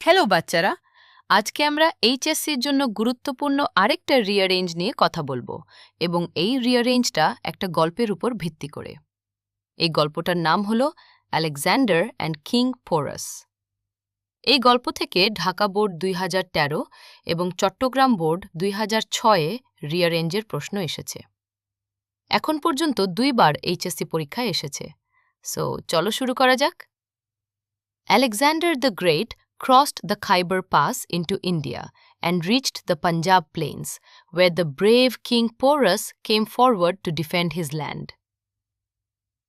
Hello বাচ্চারা, আজকে আমরা এইচএসসির জন্য গুরুত্বপূর্ণ আরেকটা রিঅ্যারেঞ্জ নিয়ে কথা বলবো এবং এই রিঅ্যারেঞ্জটা একটা গল্পের উপর ভিত্তি করে। এই গল্পটার নাম হলো আলেকজান্ডার অ্যান্ড কিং পোরাস। এই গল্প থেকে ঢাকা বোর্ড 2013 এবং চট্টগ্রাম বোর্ড 2006-এ রিঅ্যারেঞ্জের প্রশ্ন এসেছে। এখন পর্যন্ত 2বার এইচএসসি পরীক্ষায় এসেছে। সো চলো শুরু করা যাক। Alexander the Great crossed the Khyber Pass into India and reached the Punjab plains, where the brave King Porus came forward to defend his land.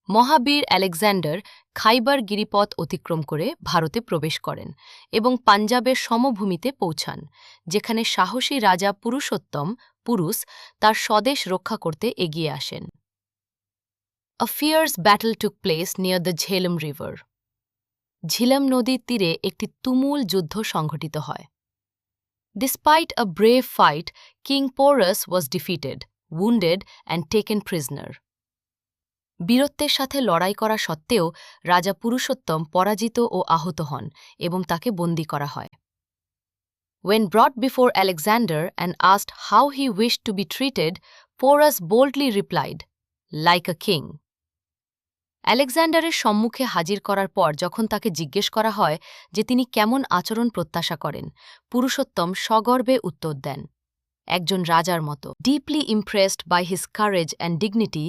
মহাবীর আলেকজান্ডার খাইবার গিরিপথ অতিক্রম করে ভারতে প্রবেশ করেন এবং পাঞ্জাবের সমভূমিতে পৌঁছান, যেখানে সাহসী রাজা পুরুষোত্তম পুরুষ তার স্বদেশ রক্ষা করতে এগিয়ে আসেন। A fierce battle took place near the Jhelum River. Jhelum নদীর তীরে একটি তুমুল যুদ্ধ সংঘটিত হয়। Despite a brave fight, King Porus was defeated, wounded and taken prisoner. বীরত্বের সাথে লড়াই করা সত্ত্বেও রাজা পুরুষোত্তম পরাজিত ও আহত হন এবং তাকে বন্দী করা হয়। When brought before Alexander and asked how he wished to be treated, Porus boldly replied, "Like a king." আলেকজান্ডারের সম্মুখে হাজির করার পর যখন তাকে জিজ্ঞেস করা হয় যে তিনি কেমন আচরণ প্রত্যাশা করেন, পুরুষোত্তম সগর্বে উত্তর দেন, একজন রাজার মতো। Deeply impressed by his courage and dignity,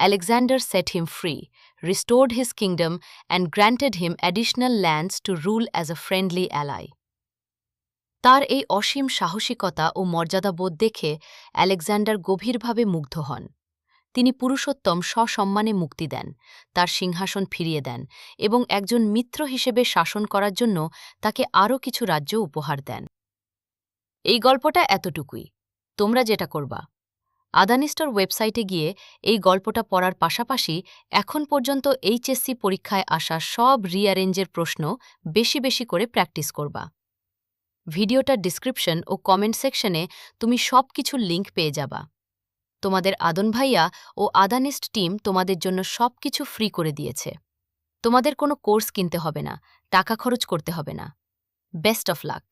Alexander set him free, restored his kingdom and granted him additional lands to rule as a friendly ally. তার এই অসীম সাহসিকতা ও মর্যাদাবোধ দেখে আলেকজান্ডার গভীরভাবে মুগ্ধ হন। তিনি পুরুষোত্তম সসম্মানে মুক্তি দেন, তার সিংহাসন ফিরিয়ে দেন এবং একজন মিত্র হিসেবে শাসন করার জন্য তাকে আরও কিছু রাজ্য উপহার দেন। এই গল্পটা এতটুকুই। তোমরা যেটা করবা, আদানিস্টার ওয়েবসাইটে গিয়ে এই গল্পটা পড়ার পাশাপাশি এখন পর্যন্ত এইচএসসি পরীক্ষায় আসা সব রিঅ্যারেঞ্জের প্রশ্ন বেশি বেশি করে প্র্যাকটিস করবা। ভিডিওটার ডিসক্রিপশন ও কমেন্ট সেকশনে তুমি সব কিছুর লিঙ্ক পেয়ে যাবা। তোমাদের আদন ভাইয়া ও আদানিস্ট টিম তোমাদের জন্য সবকিছু ফ্রি করে দিয়েছে। তোমাদের কোনো কোর্স কিনতে হবে না, টাকা খরচ করতে হবে না। Best of luck.